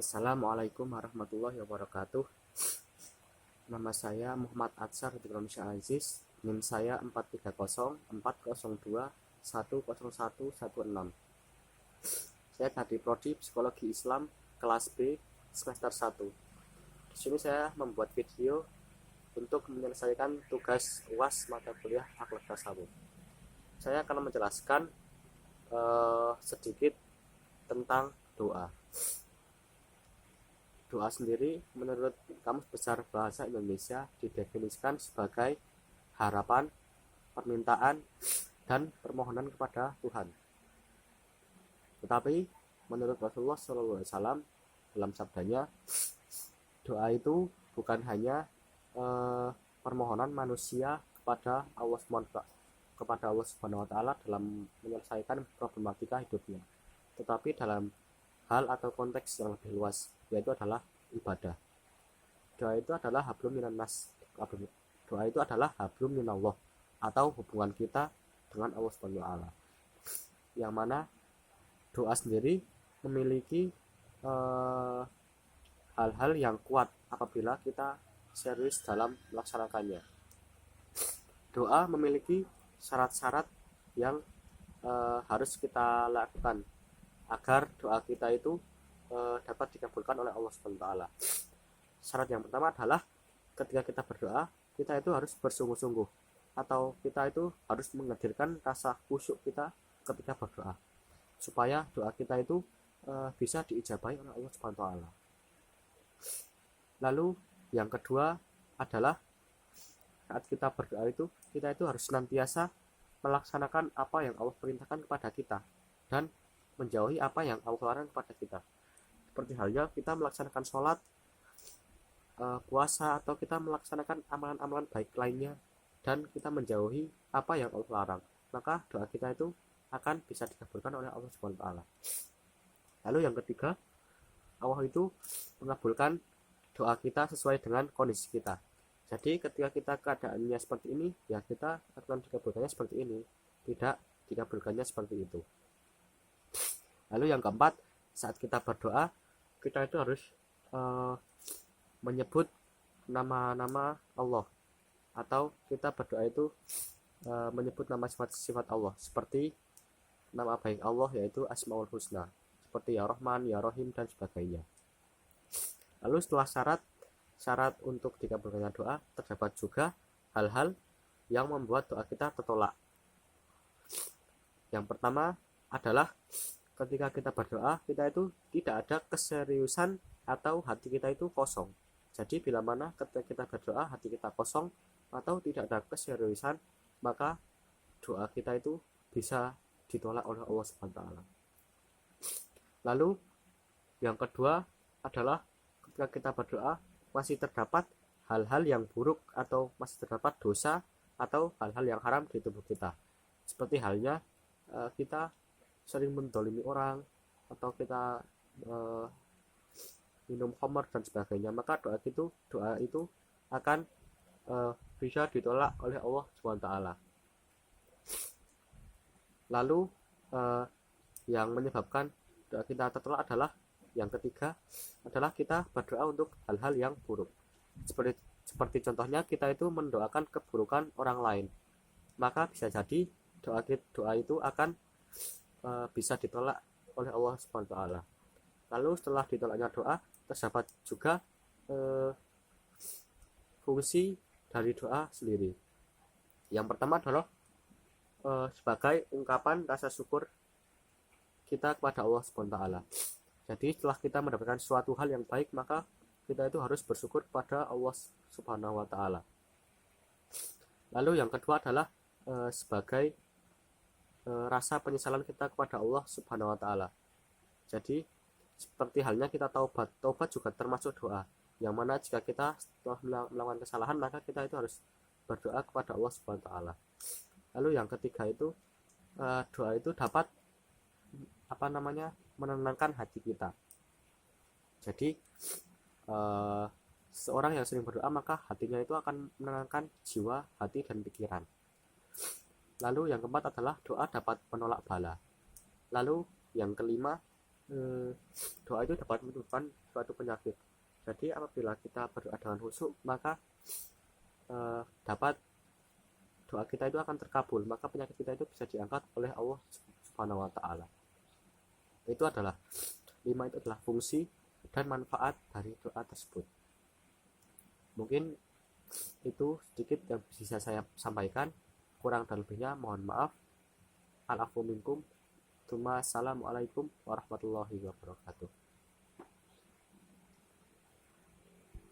Assalamualaikum warahmatullahi wabarakatuh. Nama saya Muhammad Atsar Abdurrahman Aziz. NIM saya 43040210116. Saya dari Prodi Psikologi Islam kelas B semester 1. Di sini saya membuat video untuk menyelesaikan tugas UAS mata kuliah Akhlak Tasawuf. Saya akan menjelaskan sedikit tentang doa. Doa sendiri menurut Kamus Besar Bahasa Indonesia didefinisikan sebagai harapan, permintaan, dan permohonan kepada Tuhan. Tetapi menurut Rasulullah SAW dalam sabdanya, doa itu bukan hanya permohonan manusia kepada Allah Subhanahu wa Ta'ala dalam menyelesaikan problematika hidupnya, tetapi dalam hal atau konteks yang lebih luas, yaitu adalah ibadah. Doa itu adalah hablum minan nas. Doa itu adalah hablum minallah, atau hubungan kita dengan Allah Subhanahu wa Ta'ala. Yang mana doa sendiri memiliki hal-hal yang kuat apabila kita serius dalam melaksanakannya. Doa memiliki syarat-syarat yang harus kita lakukan agar doa kita itu dapat dikabulkan oleh Allah Subhanahu wa Ta'ala. Syarat yang pertama adalah ketika kita berdoa, kita itu harus bersungguh-sungguh, atau kita itu harus menghadirkan rasa khusyuk kita ketika berdoa, supaya doa kita itu bisa diijabahi oleh Allah Subhanahu wa Ta'ala. Lalu yang kedua adalah saat kita berdoa itu, kita itu harus senantiasa melaksanakan apa yang Allah perintahkan kepada kita dan menjauhi apa yang Allah larang kepada kita. Seperti halnya kita melaksanakan sholat, puasa, atau kita melaksanakan amalan-amalan baik lainnya, dan kita menjauhi apa yang Allah larang, maka doa kita itu akan bisa dikabulkan oleh Allah Subhanahu wa Ta'ala. Lalu yang ketiga, Allah itu mengabulkan doa kita sesuai dengan kondisi kita. Jadi ketika kita keadaannya seperti ini, ya kita akan dikabulkannya seperti ini, tidak dikabulkannya seperti itu. Lalu yang keempat, saat kita berdoa, kita itu harus menyebut nama-nama Allah, atau kita berdoa itu menyebut nama sifat-sifat Allah, seperti nama baik Allah yaitu Asmaul Husna, seperti Ya Rahman, Ya Rahim, dan sebagainya. Lalu setelah syarat untuk dikabulkannya doa, terdapat juga hal-hal yang membuat doa kita tertolak. Yang pertama adalah ketika kita berdoa, kita itu tidak ada keseriusan atau hati kita itu kosong. Jadi bila mana ketika kita berdoa hati kita kosong atau tidak ada keseriusan, maka doa kita itu bisa ditolak oleh Allah Subhanahu wa Ta'ala. Lalu yang kedua adalah ketika kita berdoa masih terdapat hal-hal yang buruk atau masih terdapat dosa atau hal-hal yang haram di tubuh kita. Seperti halnya kita sering mendolimi orang, atau kita minum khamar dan sebagainya, maka doa itu akan bisa ditolak oleh Allah Subhanahu wa Ta'ala. Lalu yang menyebabkan doa kita tertolak adalah yang ketiga adalah kita berdoa untuk hal-hal yang buruk. Seperti contohnya kita itu mendoakan keburukan orang lain, maka bisa jadi doa itu akan bisa ditolak oleh Allah Subhanahu wa Ta'ala. Lalu setelah ditolaknya doa, terdapat juga fungsi dari doa sendiri. Yang pertama adalah sebagai ungkapan rasa syukur kita kepada Allah Subhanahu wa Ta'ala. Jadi setelah kita mendapatkan suatu hal yang baik, maka kita itu harus bersyukur kepada Allah Subhanahu wa Ta'ala. Lalu yang kedua adalah sebagai rasa penyesalan kita kepada Allah Subhanahu wa Ta'ala. Jadi seperti halnya kita taubat juga termasuk doa, yang mana jika kita setelah melakukan kesalahan, maka kita itu harus berdoa kepada Allah Subhanahu wa Ta'ala. Lalu yang ketiga itu doa itu dapat menenangkan hati kita. Jadi seorang yang sering berdoa, maka hatinya itu akan menenangkan jiwa, hati, dan pikiran. Lalu yang keempat adalah doa dapat menolak bala. Lalu yang kelima, doa itu dapat menyembuhkan suatu penyakit. Jadi apabila kita berdoa dengan khusyuk, maka dapat doa kita itu akan terkabul, maka penyakit kita itu bisa diangkat oleh Allah Subhanahu wa taala. Itu adalah 5 itu adalah fungsi dan manfaat dari doa tersebut. Mungkin itu sedikit yang bisa saya sampaikan, kurang dan lebihnya mohon maaf. Al-afu minkum. Assalamualaikum warahmatullahi wabarakatuh.